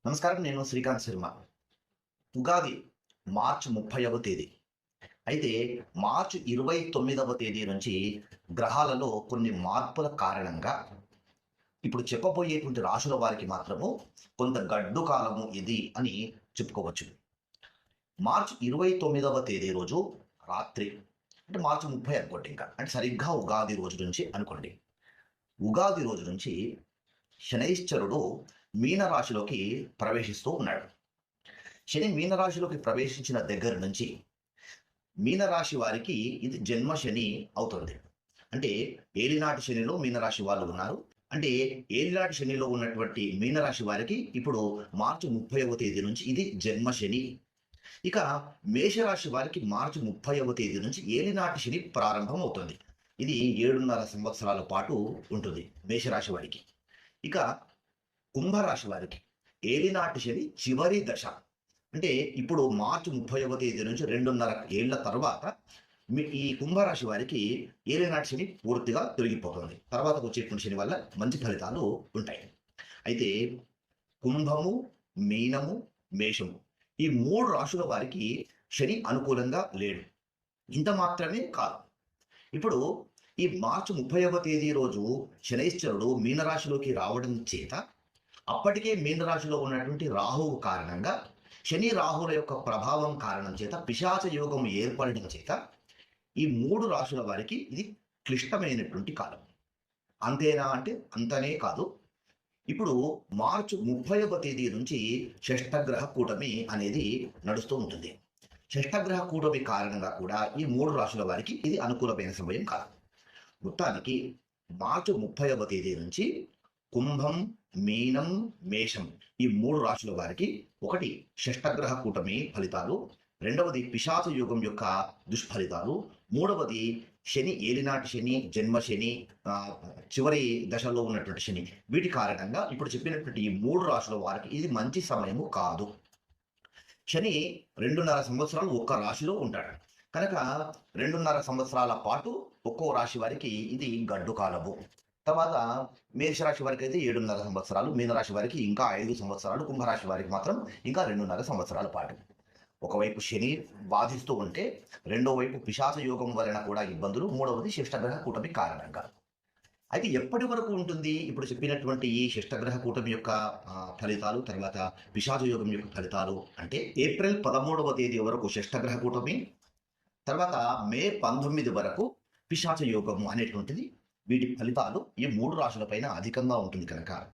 నమస్కారం. నేను శ్రీకాంత్ శర్మ. ఉగాది మార్చి 30వ తేదీ. అయితే మార్చి 29వ తేదీ నుంచి గ్రహాలలో కొన్ని మార్పుల కారణంగా ఇప్పుడు చెప్పబోయేటువంటి రాశుల వారికి మాత్రము కొంత గడ్డు కాలము ఇది అని చెప్పుకోవచ్చు. మార్చి 29వ తేదీ రోజు రాత్రి అంటే మార్చి 30 అనుకోండి ఇంకా. అంటే సరిగ్గా ఉగాది రోజు నుంచి అనుకోండి. ఉగాది రోజు నుంచి శనైశ్చరుడు మీనరాశిలోకి ప్రవేశిస్తూ ఉన్నాడు. శని మీనరాశిలోకి ప్రవేశించిన దగ్గర నుంచి మీనరాశి వారికి ఇది జన్మ శని అవుతుంది. అంటే ఏలినాటి శనిలో మీనరాశి వాళ్ళు ఉన్నారు. అంటే ఏలినాటి శనిలో ఉన్నటువంటి మీనరాశి వారికి ఇప్పుడు మార్చి 30వ తేదీ నుంచి ఇది జన్మ శని. ఇక మేషరాశి వారికి మార్చి 30వ తేదీ నుంచి ఏలినాటి శని ప్రారంభం అవుతుంది. ఇది 7.5 సంవత్సరాల పాటు ఉంటుంది మేషరాశి వారికి. ఇక కుంభరాశి వారికి ఏలినాటి శని చివరి దశ. అంటే ఇప్పుడు మార్చి 30వ తేదీ నుంచి 2.5 ఏళ్ల తర్వాత ఈ కుంభరాశి వారికి ఏలినాటి శని పూర్తిగా తొలగిపోతుంది. తర్వాత వచ్చేటువంటి శని వల్ల మంచి ఫలితాలు ఉంటాయి. అయితే కుంభము, మీనము, మేషము ఈ 3 రాశుల వారికి శని అనుకూలంగా లేడు. ఇంత మాత్రమే కాదు. ఇప్పుడు ఈ మార్చి 30వ తేదీ రోజు శనైశ్చరుడు మీనరాశిలోకి రావడం చేత అప్పటికే మీనరాశిలో ఉన్నటువంటి రాహువు కారణంగా శని రాహుల యొక్క ప్రభావం కారణం చేత పిశాచ యోగం ఏర్పడడం చేత ఈ 3 రాశుల వారికి ఇది క్లిష్టమైనటువంటి కాలం. అంతేనా అంటే అంతనే కాదు. ఇప్పుడు మార్చి 30వ తేదీ నుంచి షష్టగ్రహ కూటమి అనేది నడుస్తూ ఉంటుంది. షష్టగ్రహ కూటమి కారణంగా కూడా ఈ 3 రాశుల వారికి ఇది అనుకూలమైన సమయం కాదు. మొత్తానికి మార్చి 30వ తేదీ నుంచి కుంభం, మీనం, మేషం ఈ 3 రాశుల వారికి ఒకటి షష్టగ్రహ కూటమి ఫలితాలు, రెండవది పిశాచ యోగం యొక్క దుష్ఫలితాలు, మూడవది శని ఏలినాటి శని, జన్మ శని, చివరి దశలో ఉన్నటువంటి శని. వీటి కారణంగా ఇప్పుడు చెప్పినటువంటి ఈ 3 రాశుల వారికి ఇది మంచి సమయము కాదు. శని 2.5 సంవత్సరాలు ఒక్క రాశిలో ఉంటాడు కనుక 2.5 సంవత్సరాల పాటు ఒక్కో రాశి వారికి ఇది గడ్డు కాలము. తర్వాత మేషరాశి వారికి అయితే 7.5 సంవత్సరాలు, మీనరాశి వారికి ఇంకా 5 సంవత్సరాలు, కుంభరాశి వారికి మాత్రం ఇంకా 2.5 సంవత్సరాల పాటు. ఒకవైపు శని బాధిస్తూ ఉంటే రెండో వైపు పిశాచ యోగం వలన కూడా ఇబ్బందులు, మూడవది శిష్టగ్రహ కూటమి కారణంగా. అయితే ఎప్పటి వరకు ఉంటుంది ఇప్పుడు చెప్పినటువంటి ఈ శిష్టగ్రహ కూటమి యొక్క ఫలితాలు, తర్వాత పిశాచ యోగం యొక్క ఫలితాలు అంటే ఏప్రిల్ 13వ తేదీ వరకు శిష్టగ్రహ కూటమి, తర్వాత మే 19 వరకు పిశాచ యోగము అనేటువంటిది. వీటి ఫలితాలు ఈ 3 రాశులపైన అధికంగా ఉంటుంది కనుక